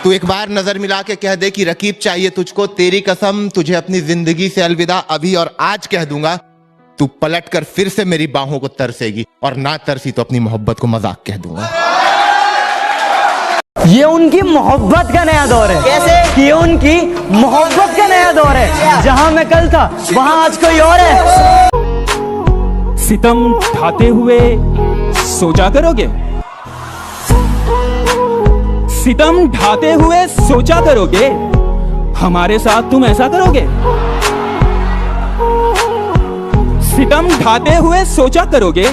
तू एक बार नजर मिला के कह दे कि रकीब चाहिए तुझको, तेरी कसम तुझे अपनी जिंदगी से अलविदा अभी और आज कह दूंगा। तू पलट कर फिर से मेरी बाहों को तरसेगी, और ना तरसी तो अपनी मोहब्बत को मजाक कह दूंगा। ये उनकी मोहब्बत का नया दौर है। कैसे? ये उनकी मोहब्बत का नया दौर है। जहां मैं कल था वहां आज कोई और है। सितम ढाते हुए सोचा करोगे, सितम ढाते हुए सोचा करोगे, हमारे साथ तुम ऐसा करोगे। सितम ढाते हुए सोचा करोगे,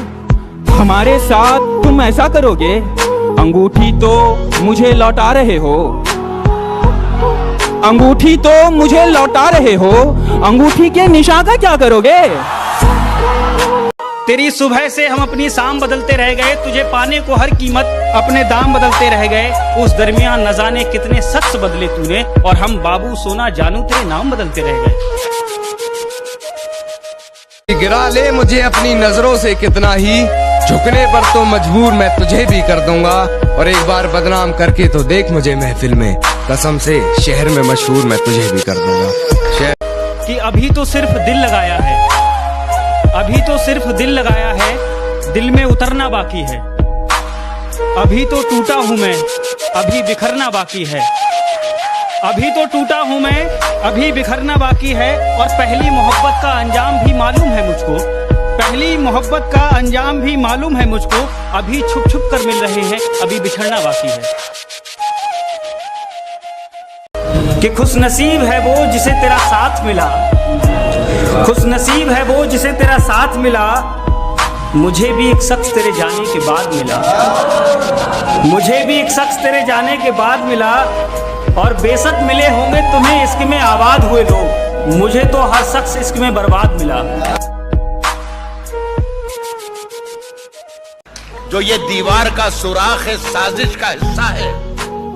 हमारे साथ तुम ऐसा करोगे। अंगूठी तो मुझे लौटा रहे हो, अंगूठी तो मुझे लौटा रहे हो, अंगूठी के निशान का क्या करोगे। तेरी सुबह से हम अपनी शाम बदलते रह गए, तुझे पाने को हर कीमत अपने दाम बदलते रह गए। उस दरमियान न जाने कितने शख्स बदले तूने, और हम बाबू सोना जानू तेरे नाम बदलते रह गए। गिरा ले मुझे अपनी नजरों से कितना ही, झुकने पर तो मजबूर मैं तुझे भी कर दूंगा। और एक बार बदनाम करके तो देख मुझे महफिल में, कसम से शहर में मशहूर मैं तुझे भी कर दूंगा। कि अभी तो सिर्फ दिल लगाया है, अभी तो सिर्फ दिल लगाया है, दिल में उतरना बाकी है। अभी तो टूटा हूं मैं, अभी बिखरना बाकी है। अभी तो टूटा हूं मैं, अभी बिखरना बाकी है। और पहली मोहब्बत का अंजाम भी मालूम है मुझको, पहली मोहब्बत का अंजाम भी मालूम है मुझको। अभी छुप छुप कर मिल रहे हैं, अभी बिछड़ना बाकी है। कि खुश नसीब है वो जिसे तेरा साथ मिला, खुश नसीब है वो जिसे तेरा साथ मिला। मुझे भी एक शख्स तेरे जाने के बाद मिला, मुझे भी एक शख्स तेरे जाने के बाद मिला। और बेशक मिले होंगे तुम्हें इश्क में आबाद हुए लोग, मुझे तो हर शख्स इश्क में बर्बाद मिला। जो ये दीवार का सुराख है साजिश का हिस्सा है,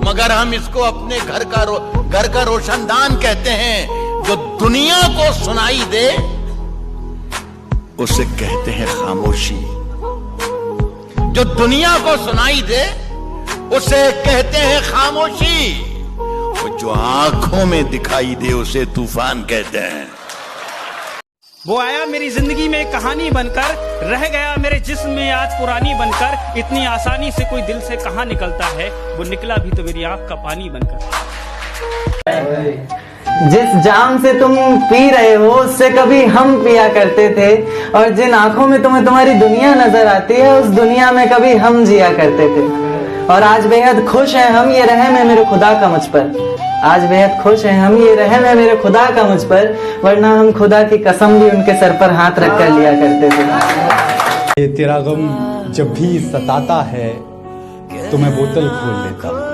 मगर हम इसको अपने घर का रोशनदान कहते हैं। जो दुनिया को सुनाई दे उसे कहते हैं खामोशी, जो दुनिया को सुनाई दे उसे कहते हैं खामोशी, और जो आंखों में दिखाई दे उसे तूफान कहते हैं। वो आया मेरी जिंदगी में कहानी बनकर, रह गया मेरे जिस्म में आज पुरानी बनकर। इतनी आसानी से कोई दिल से कहां निकलता है, वो निकला भी तो मेरी आंख का पानी बनकर। जिस जाम से तुम पी रहे हो उससे कभी हम पिया करते थे, और जिन आंखों में तुम्हें तुम्हारी दुनिया नजर आती है उस दुनिया में कभी हम जिया करते थे। और आज बेहद खुश हैं हम, ये रहम है मेरे खुदा का मुझ पर। आज बेहद खुश हैं हम, ये रहम है मेरे खुदा का मुझ पर, वरना हम खुदा की कसम भी उनके सर पर हाथ रख कर लिया करते थे। ये तेरा गम जब भी सताता है तो मैं बोतल खोल लेता हूँ,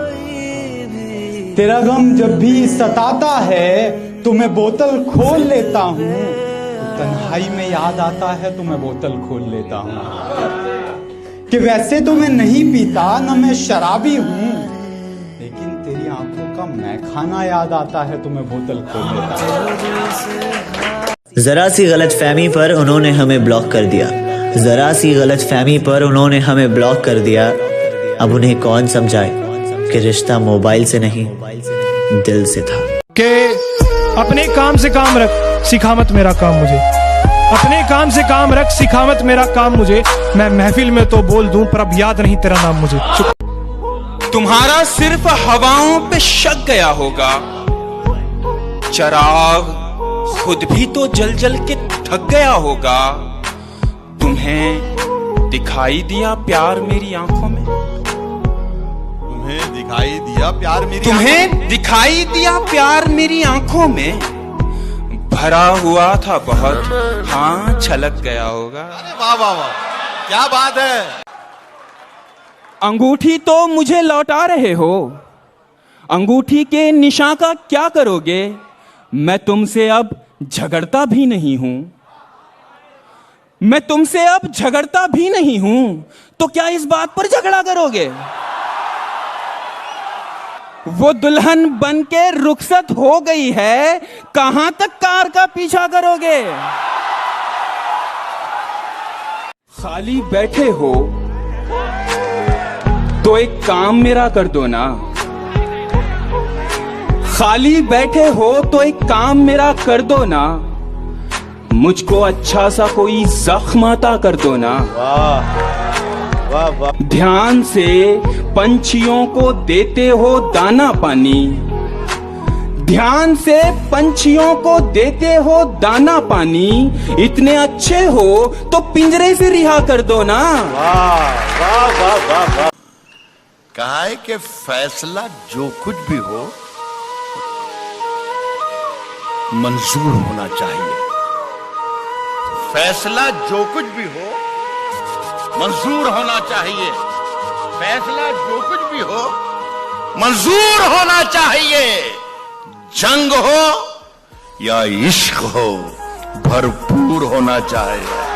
तेरा गम जब भी सताता है तो मैं बोतल खोल लेता हूँ। तन्हाई में याद आता है तो मैं बोतल खोल लेता हूँ। कि वैसे तो मैं नहीं पीता, न मैं शराबी हूँ, लेकिन तेरी आंखों का मैं खाना याद आता है तो मैं बोतल खोल लेता हूँ। जरा सी गलतफहमी पर उन्होंने हमें ब्लॉक कर दिया, जरा सी गलतफहमी पर उन्होंने हमें ब्लॉक कर दिया। अब उन्हें कौन समझाए कि रिश्ता मोबाइल से नहीं दिल से था। कि अपने काम से काम रख, सिखा मत मेरा काम मुझे, अपने काम से काम रख, सिखा मत मेरा काम मुझे। मैं महफिल में तो बोल दूं पर अब याद नहीं तेरा नाम मुझे। तुम्हारा सिर्फ हवाओं पे शक गया होगा, चिराग खुद भी तो जल जल के थक गया होगा। तुम्हें दिखाई दिया प्यार मेरी आंखों में, तुम्हें दिखाई दिया प्यार मेरी, तुम्हें दिखाई दिया प्यार मेरी आंखों में। भरा हुआ था बहुत, हाँ छलक गया होगा। अरे वाह वाह वाह, क्या बात है। अंगूठी तो मुझे लौटा रहे हो, अंगूठी के निशान का क्या करोगे। मैं तुमसे अब झगड़ता भी नहीं हूं, मैं तुमसे अब झगड़ता भी नहीं हूं, तो क्या इस बात पर झगड़ा करोगे। वो दुल्हन बन के रुखसत हो गई है, कहां तक कार का पीछा करोगे। खाली बैठे हो तो एक काम मेरा कर दो ना, खाली बैठे हो तो एक काम मेरा कर दो ना, मुझको अच्छा सा कोई जख्म अता कर दो ना। ध्यान से पंछियों को देते हो दाना पानी, ध्यान से पंछियों को देते हो दाना पानी, इतने अच्छे हो तो पिंजरे से रिहा कर दो ना। कहा है कि फैसला जो कुछ भी हो मंजूर होना चाहिए। फैसला जो कुछ भी हो मंजूर होना चाहिए। फैसला जो कुछ भी हो मंजूर होना चाहिए। जंग हो या इश्क हो भरपूर होना चाहिए।